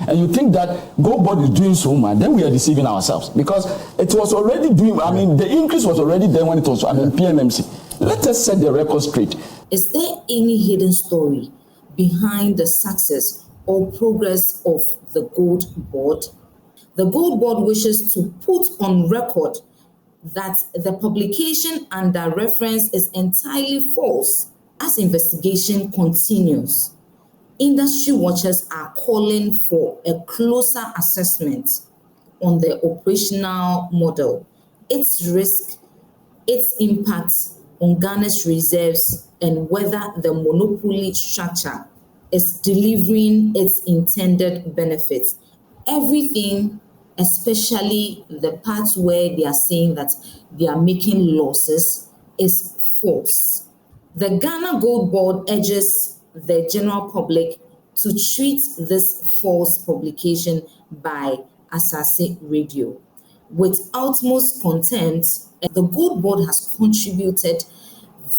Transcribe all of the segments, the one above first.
and you think that Goldbod is doing so much, then we are deceiving ourselves, because it was already doing, I mean, the increase was already there when it was, PMMC. Let us set the record straight. Is there any hidden story behind the success or progress of the Goldbod? The Goldbod wishes to put on record that the publication under reference is entirely false. As investigation continues, industry watchers are calling for a closer assessment on the operational model, its risk, its impact on Ghana's reserves, and whether the monopoly structure is delivering its intended benefits. Everything, especially the parts where they are saying that they are making losses, is false. The Ghana Goldbod urges the general public to treat this false publication by Asaase Radio with utmost contempt. The Goldbod has contributed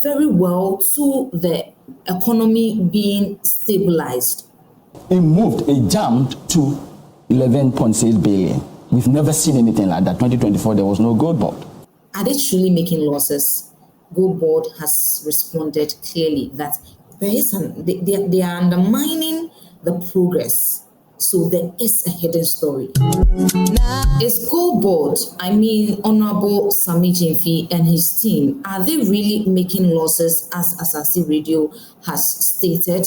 very well to the economy being stabilized. It jumped to 11.6 billion. We've never seen anything like that. 2024, there was no Goldbod. Are they truly making losses? Goldbod has responded clearly that there is they are undermining the progress. So there is a hidden story. Is Goldbod, Honorable Sammy Gyamfi and his team, are they really making losses as Asaase Radio has stated?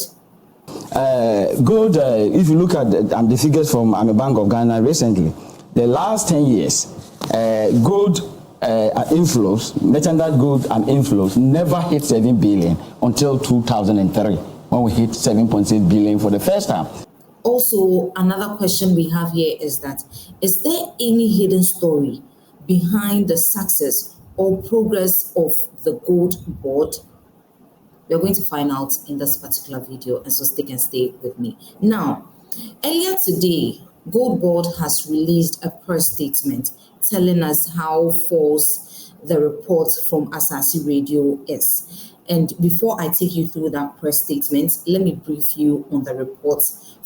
Gold, if you look at the figures from Bank of Ghana recently, the last 10 years, gold inflows, merchandise gold and inflows never hit 7 billion until 2003, when we hit 7.6 billion for the first time. Also, another question we have here is that, is there any hidden story behind the success or progress of the Goldbod? We're going to find out in this particular video, and so stick and stay with me. Now, earlier today, Goldbod has released a press statement telling us how false the report from Asaase Radio is. And before I take you through that press statement, let me brief you on the report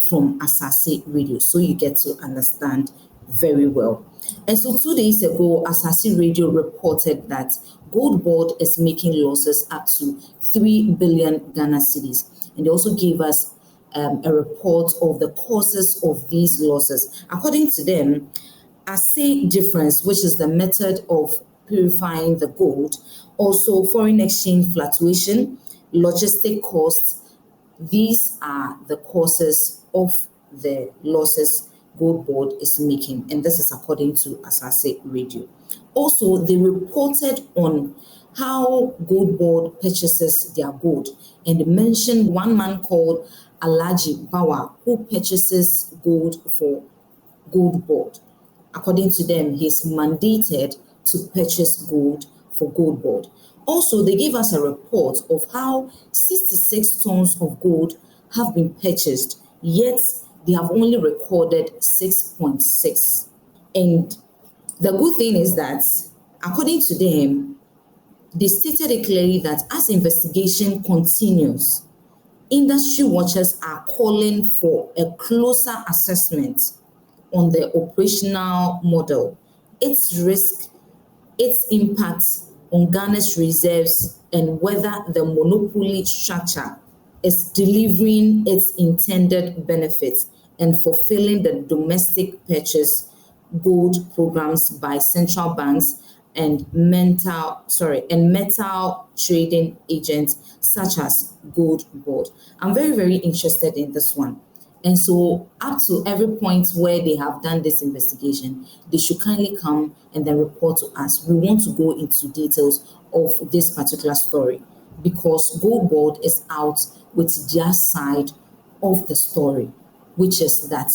from Asaase Radio so you get to understand very well. And so 2 days ago, Asaase Radio reported that Goldbod is making losses up to 3 billion Ghana cedis. And they also gave us a report of the causes of these losses. According to them, assay difference, which is the method of purifying the gold, also foreign exchange fluctuation, logistic costs, these are the causes of the losses Goldbod is making, and this is according to Asaase Radio. Also, they reported on how Goldbod purchases their gold, and they mentioned one man called Alhaji Bawa who purchases gold for Goldbod. According to them, he's mandated to purchase gold for Goldbod. Also, they gave us a report of how 66 tons of gold have been purchased, yet they have only recorded 6.6. And the good thing is that, according to them, they stated it clearly that as investigation continues, industry watchers are calling for a closer assessment on the operational model, its risk, its impact on Ghana's reserves, and whether the monopoly structure is delivering its intended benefits and fulfilling the domestic purchase gold programs by central banks and metal trading agents such as Goldbod. I'm very, very interested in this one. And so up to every point where they have done this investigation, they should kindly come and then report to us. We want to go into details of this particular story because Goldbod is out with their side of the story, which is that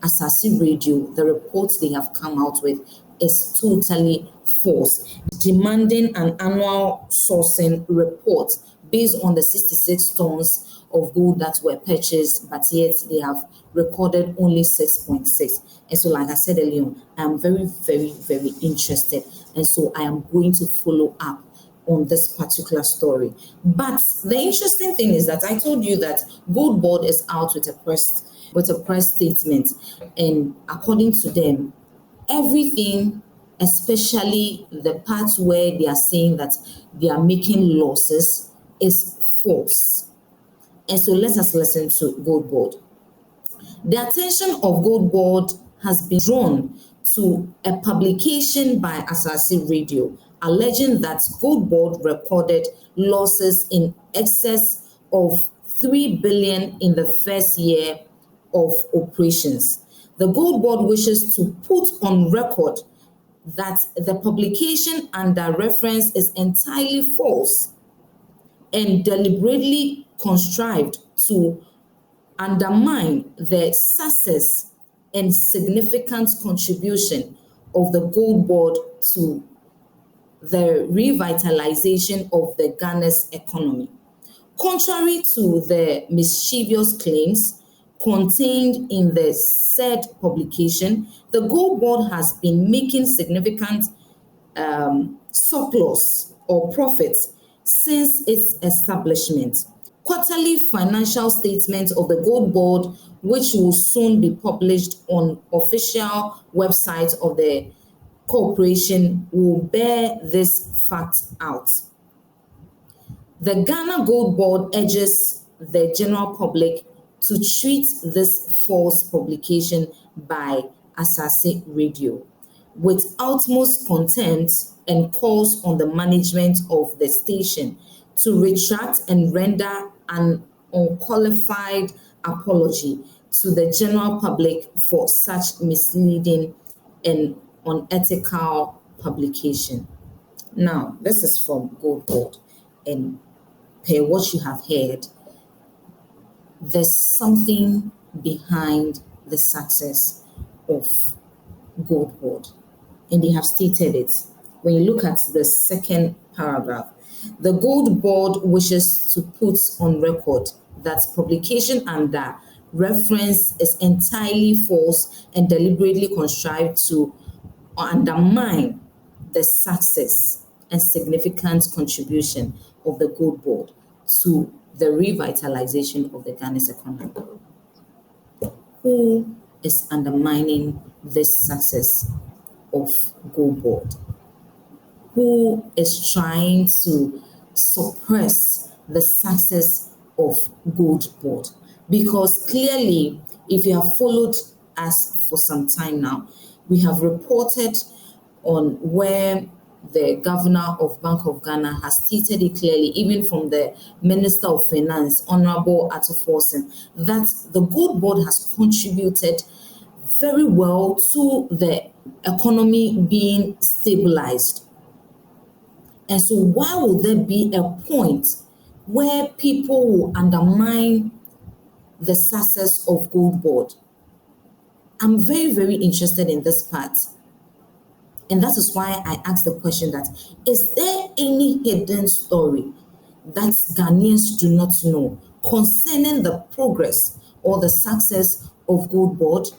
Asaase Radio, the reports they have come out with is totally false, demanding an annual sourcing report based on the 66 tons of gold that were purchased, but yet they have recorded only 6.6. And so, like I said earlier, I am very, very, very interested. And so I am going to follow up on this particular story. But the interesting thing is that I told you that Goldbod is out with a press with a press statement. And according to them, everything, especially the parts where they are saying that they are making losses, is false. And so let us listen to Goldbod. The attention of Goldbod has been drawn to a publication by Asaase Radio alleging that Goldbod recorded losses in excess of 3 billion in the first year of operations. The Goldbod wishes to put on record that the publication under reference is entirely false and deliberately contrived to undermine the success and significant contribution of the Goldbod to the revitalization of the Ghana's economy. Contrary to the mischievous claims contained in the said publication, the Goldbod has been making significant surplus or profits since its establishment. Quarterly financial statements of the Goldbod, which will soon be published on official website of the corporation, will bear this fact out. The Ghana Goldbod urges the general public to treat this false publication by Asaase Radio with utmost contempt and calls on the management of the station to retract and render an unqualified apology to the general public for such misleading and unethical publication. Now, this is from Goldbod, and per what you have heard, there's something behind the success of Goldbod, and they have stated it. When you look at the second paragraph, the Goldbod wishes to put on record that publication under reference is entirely false and deliberately contrived to undermine the success and significant contribution of the Goldbod to the revitalization of the Ghana's economy. Who is undermining this success of Goldbod? Who is trying to suppress the success of Goldbod? Because clearly, if you have followed us for some time now, we have reported on where the governor of Bank of Ghana has stated it clearly, even from the Minister of Finance, Honorable Atufo, that the Goldbod has contributed very well to the economy being stabilized. And so why will there be a point where people will undermine the success of Goldbod? I'm very, very interested in this part. And that is why I asked the question that, is there any hidden story that Ghanaians do not know concerning the progress or the success of Goldbod?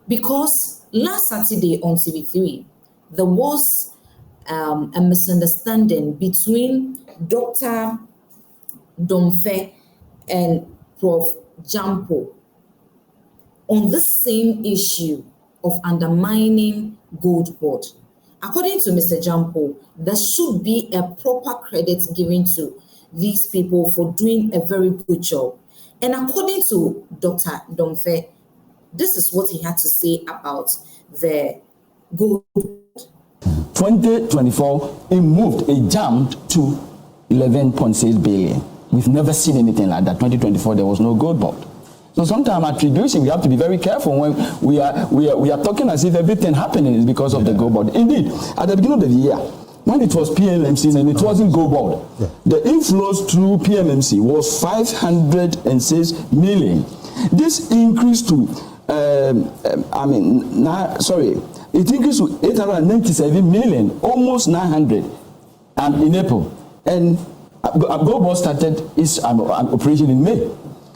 Because last Saturday on TV3, there was a misunderstanding between Dr. Domfe and Prof. Jampo on the same issue of undermining Goldbod. According to Mr. Jampo, there should be a proper credit given to these people for doing a very good job. And according to Dr. Domfe, this is what he had to say about the Goldbod. 2024, it jumped to 11.6 billion. We've never seen anything like that. 2024, there was no Goldbod. So sometimes attribution, we have to be very careful when we are talking as if everything happening is because of the Goldbod. Indeed, at the beginning of the year, when it was PMMC and it wasn't Goldbod, the inflows through PMMC was 506 million. This increased to, it increased to 897 million, almost 900 in April. And Goldbod started its operation in May.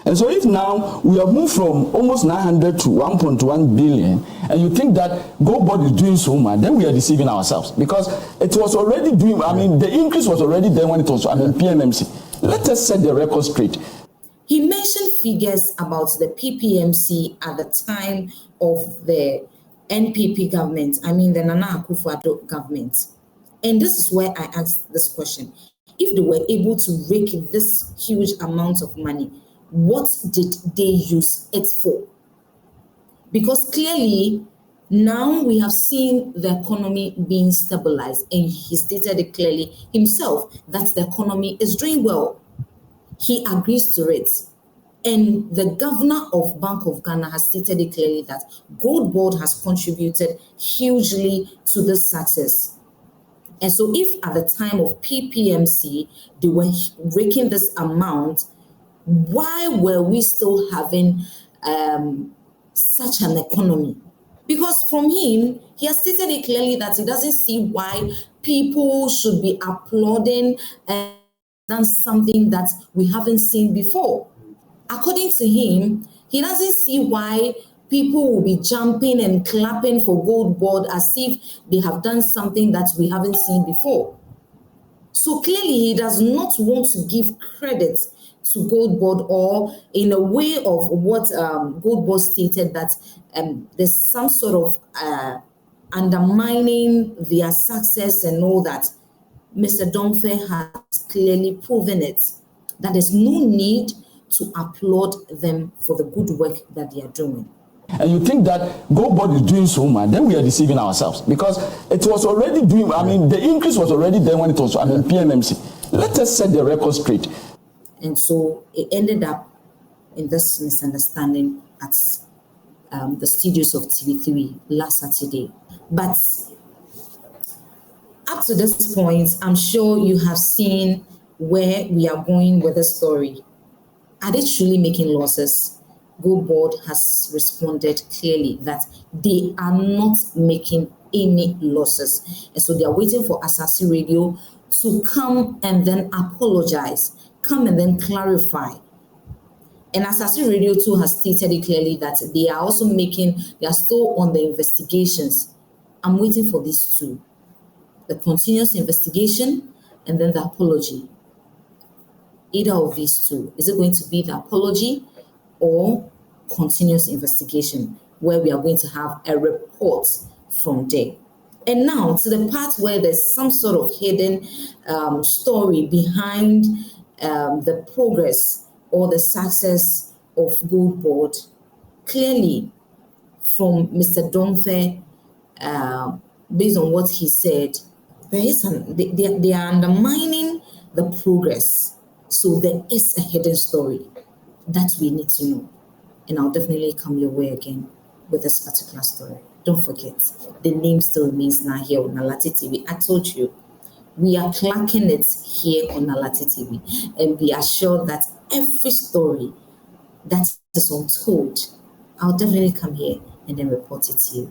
And so if now we have moved from almost 900 to 1.1 billion, and you think that Goldbod is doing so much, then we are deceiving ourselves, because it was already doing, the increase was already there when it was, PMMC. Let us set the record straight. He mentioned figures about the PPMC at the time of the NPP government, I mean the Nana Akufo-Addo government. And this is where I asked this question. If they were able to rake this huge amount of money, what did they use it for? Because clearly, now we have seen the economy being stabilized, and he stated it clearly himself that the economy is doing well. He agrees to it. And the governor of Bank of Ghana has stated it clearly that Goldbod has contributed hugely to this success. And so if at the time of PPMC, they were raking this amount, why were we still having such an economy? Because from him, he has stated it clearly that he doesn't see why people should be applauding and done something that we haven't seen before. According to him, he doesn't see why people will be jumping and clapping for Goldbod as if they have done something that we haven't seen before. So clearly, he does not want to give credit to Goldbod, or in a way of what Goldbod stated, that there's some sort of undermining their success and all that. Mr. Domfe has clearly proven it, that there's no need to applaud them for the good work that they are doing. And you think that Goldbod is doing so much, then we are deceiving ourselves, because it was already doing, I mean, the increase was already there when it was, PMMC. Let us set the record straight. And so it ended up in this misunderstanding at the studios of TV3 last Saturday. But up to this point, I'm sure you have seen where we are going with the story. Are they truly making losses? Goldbod has responded clearly that they are not making any losses. And so they are waiting for Asaase Radio to come and then apologize, come and then clarify. And Asaase Radio too has stated it clearly that they are also they are still on the investigations. I'm waiting for these two, the continuous investigation and then the apology. Either of these two. Is it going to be the apology or continuous investigation, where we are going to have a report from there? And now to the part where there's some sort of hidden story behind the progress or the success of Goldbod. Clearly, from Mr. Domfe, based on what he said, they are undermining the progress. So there is a hidden story that we need to know. And I'll definitely come your way again with this particular story. Don't forget, the name still remains Naa here on Naa Lartey TV. I told you, we are clacking it here on Naa Lartey TV. And be assured that every story that is untold, I'll definitely come here and then report it to you.